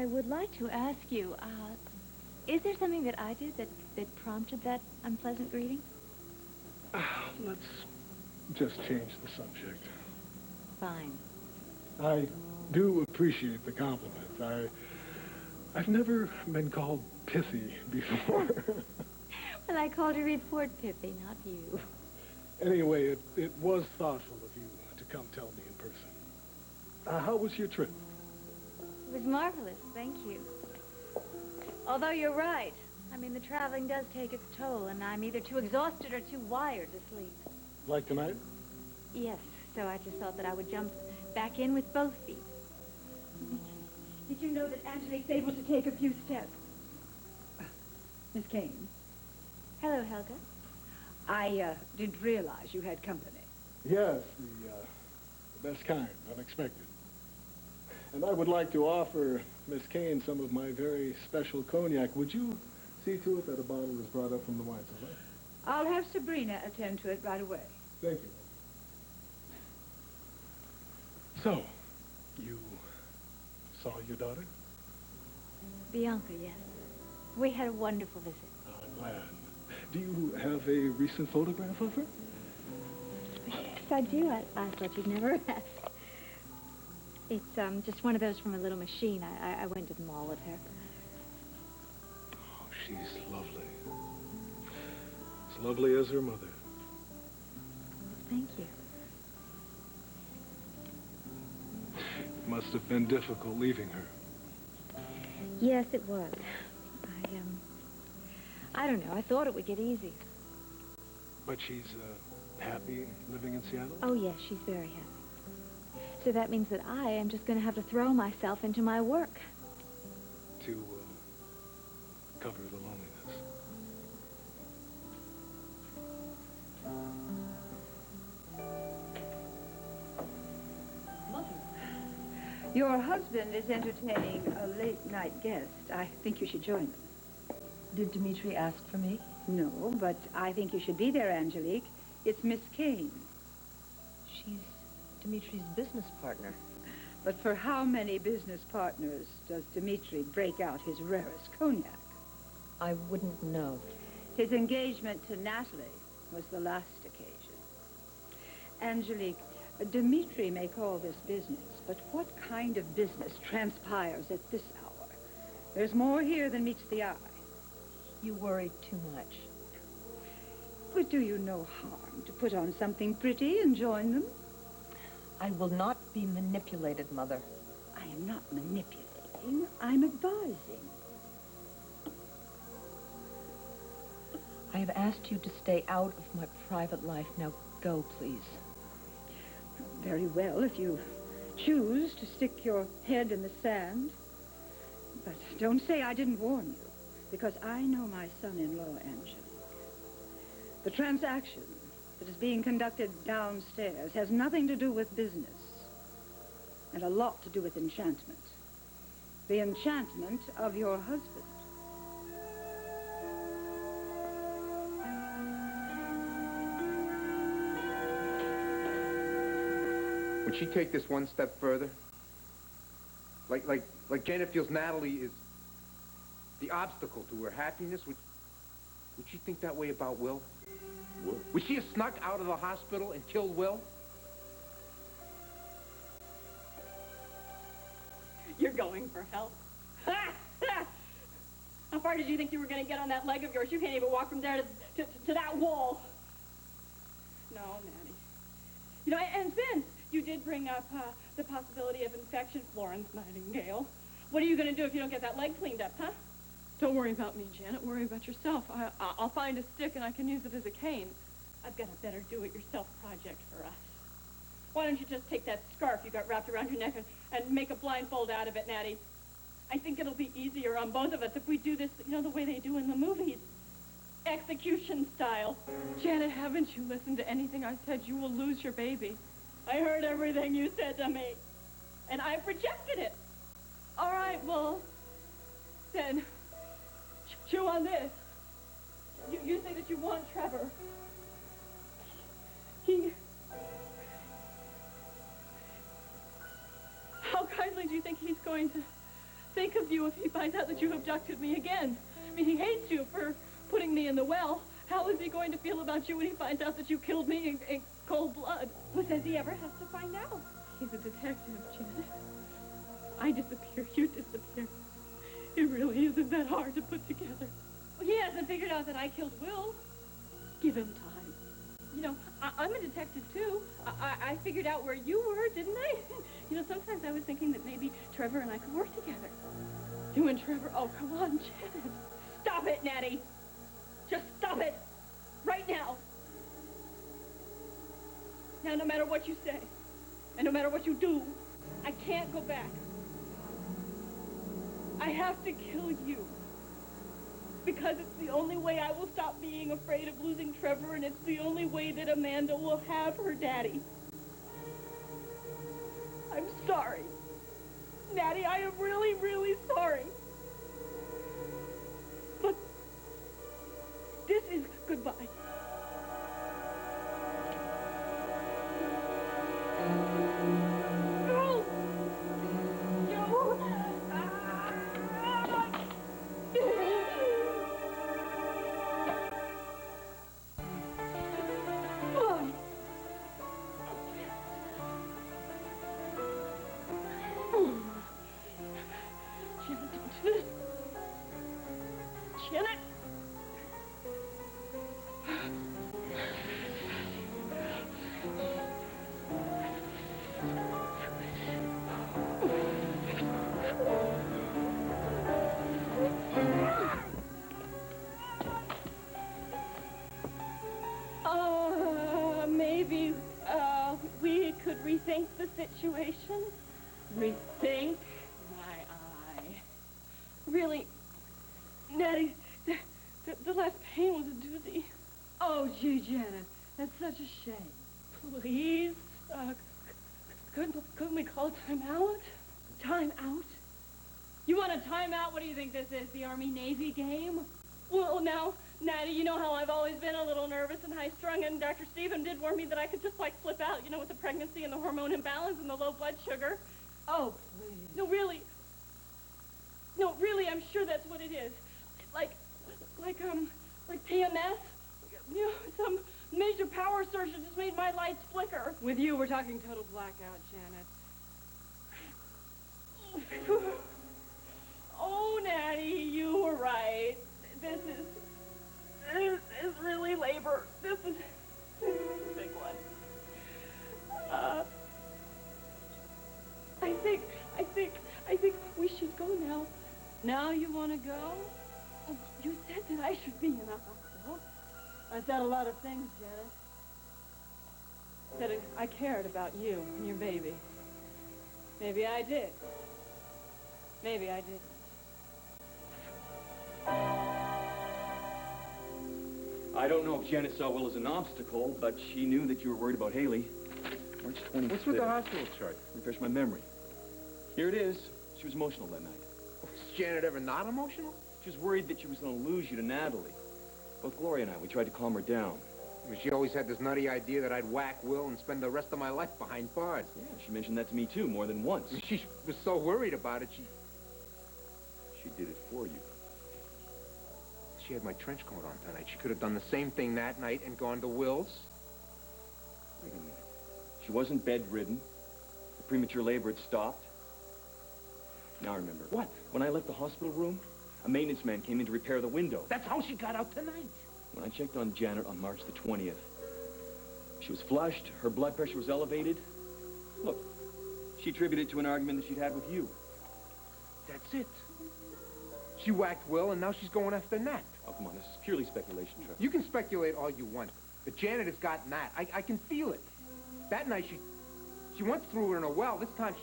I would like to ask you, is there something that I did that prompted that unpleasant greeting? Let's just change the subject. Fine. I do appreciate the compliment. I've never been called pithy before. Well, I called your report Pippi, not you. Anyway, it was thoughtful of you to come tell me in person. How was your trip? It was marvelous, thank you. Although you're right. I mean, the traveling does take its toll, and I'm either too exhausted or too wired to sleep. Like tonight? Yes, so I just thought that I would jump back in with both feet. Did you know that Angelique's able to take a few steps? Miss Kane. Hello, Helga. I didn't realize you had company. Yes, the best kind, unexpected. And I would like to offer Miss Kane some of my very special cognac. Would you see to it that a bottle is brought up from the wine cellar? I'll have Sabrina attend to it right away. Thank you. So, you saw your daughter? Bianca, yes. We had a wonderful visit. Oh, I'm glad. Do you have a recent photograph of her? Yes, I do. I thought you'd never ask. It's just one of those from a little machine. I went to the mall with her. Oh, she's lovely. As lovely as her mother. Thank you. It must have been difficult leaving her. Yes, it was. I don't know. I thought it would get easy. But she's happy living in Seattle? Oh, yes, she's very happy. So that means that I am just going to have to throw myself into my work. To cover the loneliness. Mother, your husband is entertaining a late-night guest. I think you should join them. Did Dimitri ask for me? No, but I think you should be there, Angelique. It's Miss Kane. She's Dimitri's business partner. But for how many business partners does Dimitri break out his rarest cognac? I wouldn't know. His engagement to Natalie was the last occasion. Angelique, Dimitri may call this business, but what kind of business transpires at this hour? There's more here than meets the eye. You worry too much. But do you no harm to put on something pretty and join them? I will not be manipulated, Mother. I am not manipulating. I'm advising. I have asked you to stay out of my private life. Now go, please. Very well, if you choose to stick your head in the sand. But don't say I didn't warn you, because I know my son-in-law, Angelique. The transaction that is being conducted downstairs has nothing to do with business, and a lot to do with enchantment. The enchantment of your husband. Would she take this one step further? Like Janet feels Natalie is the obstacle to her happiness? Would she think that way about Will? Will? Would she have snuck out of the hospital and killed Will? You're going for help. How far did you think you were going to get on that leg of yours? You can't even walk from there to that wall. No, Maddie. You know, and Vince, you did bring up the possibility of infection, Florence Nightingale. What are you going to do if you don't get that leg cleaned up, huh? Don't worry about me, Janet. Worry about yourself. I'll find a stick and I can use it as a cane. I've got a better do-it-yourself project for us. Why don't you just take that scarf you got wrapped around your neck and make a blindfold out of it, Natty? I think it'll be easier on both of us if we do this, you know, the way they do in the movies. Execution style. Janet, haven't you listened to anything I said? You will lose your baby. I heard everything you said to me, and I've rejected it. All right, well, then, chew on this. You say that you want Trevor. How kindly do you think he's going to think think of you if he finds out that you abducted me again? I mean, he hates you for putting me in the well. How is he going to feel about you when he finds out that you killed me in cold blood? Who says he ever has to find out? He's a detective, Janet. I disappear, you disappear. It really isn't that hard to put together. Well, he hasn't figured out that I killed Will. Give him time. You know, I'm a detective, too. I figured out where you were, didn't I? You know, sometimes I was thinking that maybe Trevor and I could work together. You and Trevor, oh, come on, Janet. Stop it, Natty. Just stop it. Right now. Now, no matter what you say, and no matter what you do, I can't go back. I have to kill you. Because it's the only way I will stop being afraid of losing Trevor, and it's the only way that Amanda will have her daddy. I'm sorry. Natty, I am really, really sorry. But this is goodbye. No! You! Janet! Maybe, we could rethink the situation? Rethink? My eye. Really, Natty, the last pain was a doozy. Oh, gee, Janet, that's such a shame. Please, couldn't we call time out? Time out? You want a timeout? What do you think this is, the Army-Navy game? Well, now, Natty, you know how I've always been a little nervous and high-strung, and Dr. Stephen did warn me that I could just, like, flip out, you know, with the pregnancy and the hormone imbalance and the low blood sugar. Oh, please. No, really, I'm sure that's what it is. Like PMS? You know, some major power surge that just made my lights flicker. With you, we're talking total blackout, Janet. Oh, Natty, you were right. This is really labor. This is a big one. I think we should go now. Now you want to go? Oh, you said that I should be in a hospital. I said a lot of things, Janet. That I cared about you and your baby. Maybe I did. Maybe I didn't. I don't know if Janet saw Will as an obstacle, but she knew that you were worried about Haley. March 25th. What's with the hospital chart? Refresh my memory. Here it is. She was emotional that night. Was Janet ever not emotional? She was worried that she was going to lose you to Natalie. Both Gloria and I, we tried to calm her down. I mean, she always had this nutty idea that I'd whack Will and spend the rest of my life behind bars. Yeah, she mentioned that to me, too, more than once. I mean, she was so worried about it, She did it for you. she had my trench coat on tonight. She could have done the same thing that night and gone to Will's. Wait a minute. She wasn't bedridden. The premature labor had stopped. Now I remember. What? When I left the hospital room, a maintenance man came in to repair the window. That's how she got out tonight. When I checked on Janet on March the 20th, she was flushed, her blood pressure was elevated. Look, she attributed it to an argument that she'd had with you. That's it. She whacked Will, and now she's going after Nat. Oh, come on, this is purely speculation, Trevor. You can speculate all you want, but Janet has got Nat. I can feel it. That night, she once threw her in a well. This time,